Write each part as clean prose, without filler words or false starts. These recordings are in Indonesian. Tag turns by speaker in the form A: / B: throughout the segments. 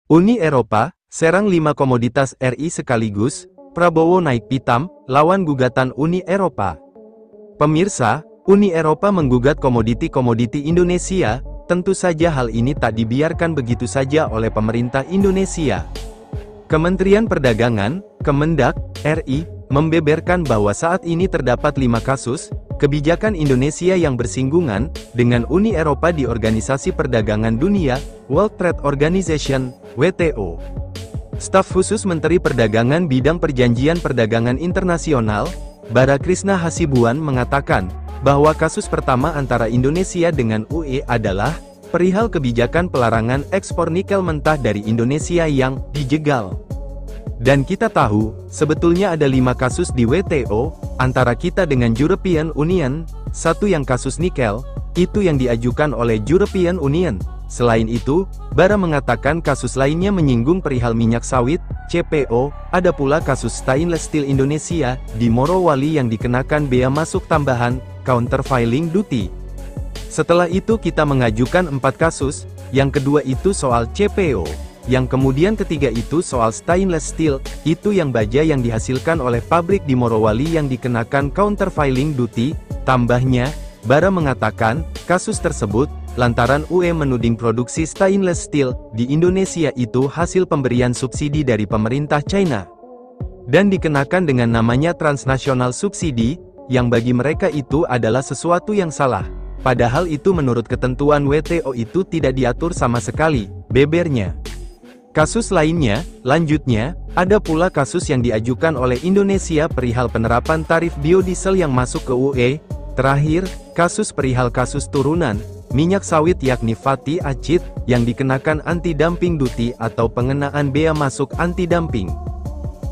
A: Uni Eropa, serang 5 komoditas RI sekaligus, Prabowo naik pitam, lawan gugatan Uni Eropa. Pemirsa, Uni Eropa menggugat komoditi-komoditi Indonesia, tentu saja hal ini tak dibiarkan begitu saja oleh pemerintah Indonesia. Kementerian Perdagangan, Kemendak, RI, membeberkan bahwa saat ini terdapat 5 kasus, kebijakan Indonesia yang bersinggungan, dengan Uni Eropa di Organisasi Perdagangan Dunia, World Trade Organization, WTO. Staf khusus Menteri Perdagangan Bidang Perjanjian Perdagangan Internasional, Bara Krishna Hasibuan mengatakan, bahwa kasus pertama antara Indonesia dengan UE adalah, perihal kebijakan pelarangan ekspor nikel mentah dari Indonesia yang dijegal. Dan kita tahu, sebetulnya ada 5 kasus di WTO, antara kita dengan European Union, satu yang kasus nikel, itu yang diajukan oleh European Union. Selain itu, Bara mengatakan kasus lainnya menyinggung perihal minyak sawit, CPO, ada pula kasus stainless steel Indonesia, di Morowali yang dikenakan bea masuk tambahan, countervailing duty. Setelah itu kita mengajukan 4 kasus, yang kedua itu soal CPO. Yang kemudian ketiga itu soal stainless steel, itu yang baja yang dihasilkan oleh pabrik di Morowali yang dikenakan countervailing duty, tambahnya, Bara mengatakan, kasus tersebut, lantaran UE menuding produksi stainless steel, di Indonesia itu hasil pemberian subsidi dari pemerintah China. Dan dikenakan dengan namanya transnational subsidi, yang bagi mereka itu adalah sesuatu yang salah. Padahal itu menurut ketentuan WTO itu tidak diatur sama sekali, bebernya. Kasus lainnya, lanjutnya, ada pula kasus yang diajukan oleh Indonesia perihal penerapan tarif biodiesel yang masuk ke UE. Terakhir, kasus perihal kasus turunan minyak sawit yakni fatty acid, yang dikenakan anti-dumping duty atau pengenaan bea masuk anti-dumping.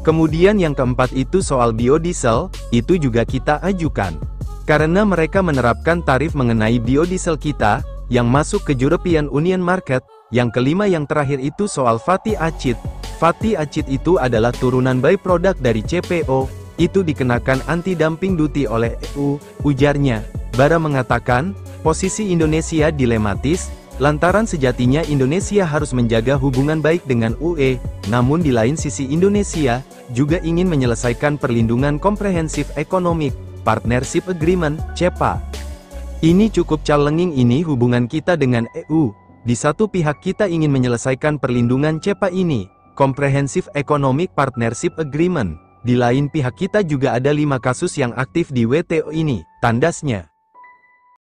A: Kemudian yang keempat itu soal biodiesel, itu juga kita ajukan. Karena mereka menerapkan tarif mengenai biodiesel kita, yang masuk ke European Union Market. Yang kelima yang terakhir itu soal fatty acid. Fatty acid itu adalah turunan byproduct dari CPO, itu dikenakan anti-dumping duty oleh EU, ujarnya. Bara mengatakan, posisi Indonesia dilematis, lantaran sejatinya Indonesia harus menjaga hubungan baik dengan UE, namun di lain sisi Indonesia, juga ingin menyelesaikan perlindungan komprehensif ekonomik, Partnership Agreement, CEPA. Ini cukup challenging ini hubungan kita dengan EU. Di satu pihak kita ingin menyelesaikan perlindungan CEPA ini, Comprehensive Economic Partnership Agreement. Di lain pihak kita juga ada 5 kasus yang aktif di WTO ini, tandasnya.